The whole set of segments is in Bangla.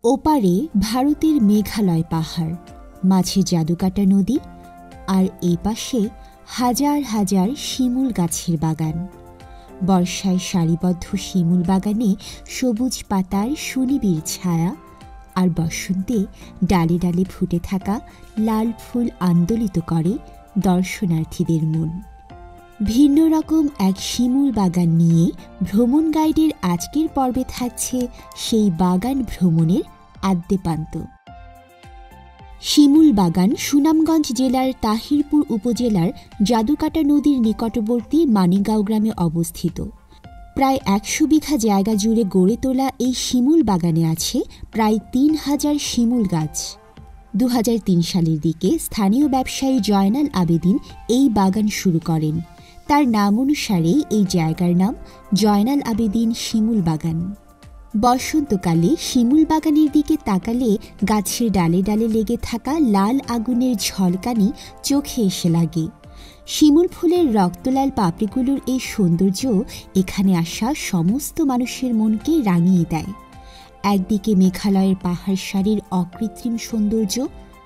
ওপারে ভারতের মেঘালয় পাহাড়, মাঝে জাদুকাটা নদী, আর এই পাশে হাজার হাজার শিমুল গাছের বাগান। বর্ষায় সারিবদ্ধ শিমুল বাগানে সবুজ পাতার সুনিবিড় ছায়া, আর বসন্তে ডালে ডালে ফুটে থাকা লাল ফুল আন্দোলিত করে দর্শনার্থীদের মন। ভিন্ন রকম এক শিমুল বাগান নিয়ে ভ্রমণ গাইডের আজকের পর্বে থাকছে সেই বাগান ভ্রমণের আদ্যপান্ত। শিমুল বাগান সুনামগঞ্জ জেলার তাহিরপুর উপজেলার জাদুকাটা নদীর নিকটবর্তী মানিকগাঁও গ্রামে অবস্থিত। প্রায় ১০০ বিঘা জায়গা জুড়ে গড়ে তোলা এই শিমুল বাগানে আছে প্রায় ৩,০০০ শিমুল গাছ। ২০০৩ সালের দিকে স্থানীয় ব্যবসায়ী জয়নাল আবেদিন এই বাগান শুরু করেন। তার নাম অনুসারে এই জায়গার নাম জয়নাল আবেদিন শিমুল বাগান। বসন্তকালে শিমুল বাগানের দিকে তাকালে গাছের ডালে ডালে লেগে থাকা লাল আগুনের ঝলকানি চোখে এসে লাগে। শিমুল ফুলের রক্তলাল পাপড়িগুলোর এই সৌন্দর্য এখানে আসা সমস্ত মানুষের মনকে রাঙিয়ে দেয়। একদিকে মেঘালয়ের পাহাড় সারির অকৃত্রিম সৌন্দর্য,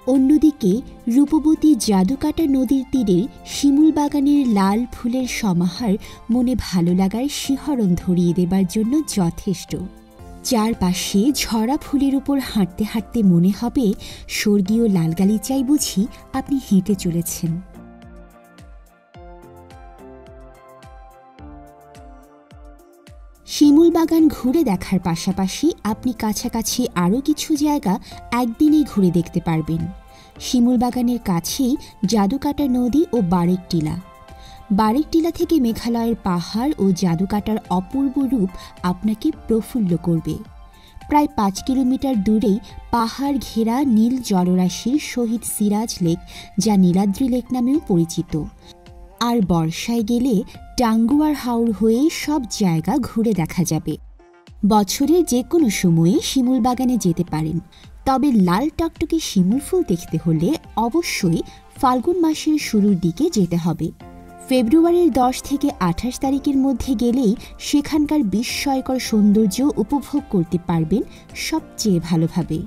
অন্যদিকে রূপবতী জাদুকাটা নদীর তীরের শিমুল বাগানের লাল ফুলের সমাহার মনে ভালো লাগার শিহরণ ধরিয়ে দেবার জন্য যথেষ্ট। চারপাশে ঝরা ফুলের উপর হাঁটতে হাঁটতে মনে হবে স্বর্গীয় লাল গালিচায় বুঝি আপনি হেঁটে চলেছেন। শিমুল বাগান ঘুরে দেখার পাশাপাশি আপনি কাছাকাছি আরও কিছু জায়গা একদিনেই ঘুরে দেখতে পারবেন। শিমুল বাগানের কাছেই জাদুকাটা নদী ও বারেক টিলা। বারেক টিলা থেকে মেঘালয়ের পাহাড় ও জাদুকাটার অপূর্ব রূপ আপনাকে প্রফুল্ল করবে। প্রায় ৫ কিলোমিটার দূরেই পাহাড় ঘেরা নীল জলরাশির শহীদ সিরাজ লেক, যা নীলাদ্রি লেক নামেও পরিচিত। আর বর্ষায় গেলে টাঙ্গুয়ার হাওর হয়ে সব জায়গা ঘুরে দেখা যাবে। বছরের যে কোনো সময়ে শিমুল বাগানে যেতে পারেন, তবে লাল টকটকে শিমুল ফুল দেখতে হলে অবশ্যই ফাল্গুন মাসের শুরুর দিকে যেতে হবে। ফেব্রুয়ারির ১০ থেকে ২৮ তারিখের মধ্যে গেলেই সেখানকার বিস্ময়কর সৌন্দর্য উপভোগ করতে পারবেন সবচেয়ে ভালোভাবে।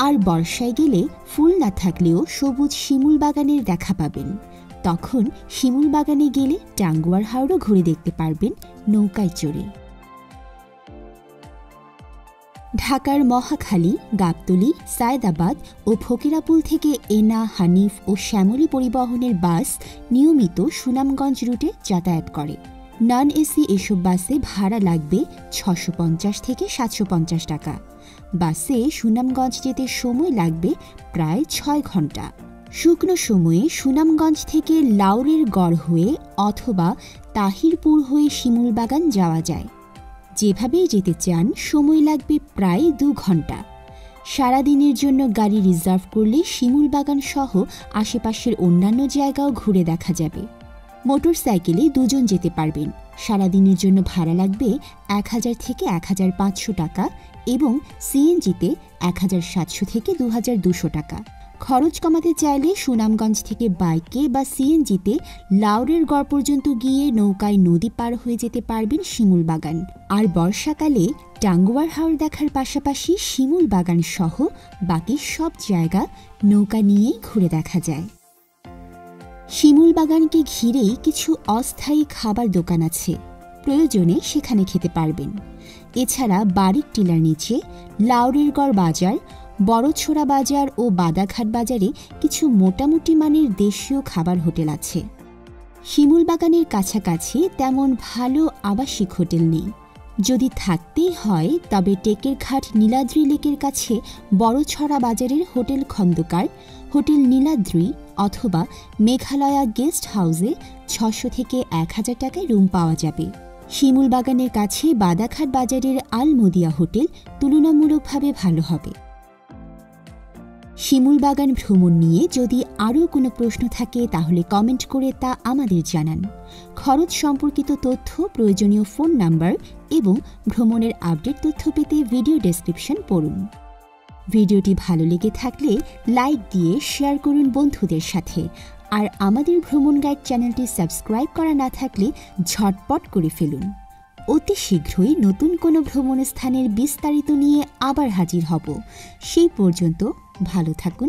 আর বর্ষায় গেলে ফুল না থাকলেও সবুজ শিমুল বাগানের দেখা পাবেন। তখন শিমুল বাগানে গেলে টাঙ্গুয়ার হাওরও ঘুরে দেখতে পারবেন নৌকায় চড়ে। ঢাকার মহাখালী, গাবতলী, সায়েদাবাদ ও ফকিরাপুল থেকে এনা, হানিফ ও শ্যামলী পরিবহনের বাস নিয়মিত সুনামগঞ্জ রুটে যাতায়াত করে। নন এসি এসব বাসে ভাড়া লাগবে ৬৫০ থেকে ৭৫০ টাকা। বাসে সুনামগঞ্জ যেতে সময় লাগবে প্রায় ৬ ঘন্টা। শুকনো সময়ে সুনামগঞ্জ থেকে লাউরের গড় হয়ে অথবা তাহিরপুর হয়ে শিমুল বাগান যাওয়া যায়। যেভাবেই যেতে চান সময় লাগবে প্রায় ২ ঘন্টা। সারাদিনের জন্য গাড়ি রিজার্ভ করলে শিমুল বাগান সহ আশেপাশের অন্যান্য জায়গাও ঘুরে দেখা যাবে। মোটর সাইকেলে ২ জন যেতে পারবেন। সারাদিনের জন্য ভাড়া লাগবে ১,০০০ থেকে ১,৫০০ টাকা এবং সিএনজিতে ১,৭০০ থেকে ২,২০০ টাকা। খরচ কমাতে চাইলে সুনামগঞ্জ থেকে বাইকে বা সিএনজিতে লাউরের গড় পর্যন্ত গিয়ে নৌকায় নদী পার হয়ে যেতে পারবেন শিমুল বাগান। আর বর্ষাকালে টাঙ্গুয়ার হাওর দেখার পাশাপাশি শিমুল বাগান সহ বাকি সব জায়গা নৌকা নিয়েই ঘুরে দেখা যায়। শিমুল বাগানকে ঘিরেই কিছু অস্থায়ী খাবার দোকান আছে, প্রয়োজনে সেখানে খেতে পারবেন। এছাড়া বারেক টিলার নিচে লাউরের গড় বাজার, বড়ছড়া বাজার ও বাদাঘাট বাজারে কিছু মোটামুটি মানের দেশীয় খাবার হোটেল আছে। শিমুল বাগানের কাছাকাছি তেমন ভালো আবাসিক হোটেল নেই। যদি থাকতেই হয় তবে টেকেরঘাট নীলাদ্রি লেকের কাছে বড়ছড়া বাজারের হোটেল খন্দকার, হোটেল নীলাদ্রি অথবা মেঘালয়া গেস্ট হাউসে ৬০০ থেকে ১,০০০ টাকায় রুম পাওয়া যাবে। শিমুল বাগানের কাছে বাদাঘাট বাজারের আলমদিয়া হোটেল তুলনামূলকভাবে ভালো হবে। শিমুল বাগান ভ্রমণ নিয়ে যদি আরও কোনো প্রশ্ন থাকে তাহলে কমেন্ট করে তা আমাদের জানান। খরচ সম্পর্কিত তথ্য, প্রয়োজনীয় ফোন নাম্বার এবং ভ্রমণের আপডেট তথ্য পেতে ভিডিও ডেসক্রিপশন পড়ুন। ভিডিওটি ভালো লেগে থাকলে লাইক দিয়ে শেয়ার করুন বন্ধুদের সাথে। আর আমাদের ভ্রমণ গাইড চ্যানেলটি সাবস্ক্রাইব করা না থাকলে ঝটপট করে ফেলুন। অতি শীঘ্রই নতুন কোনো ভ্রমণ স্থানের বিস্তারিত নিয়ে আবার হাজির হব। সেই পর্যন্ত ভালো থাকুন,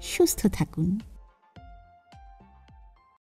সুস্থ থাকুন।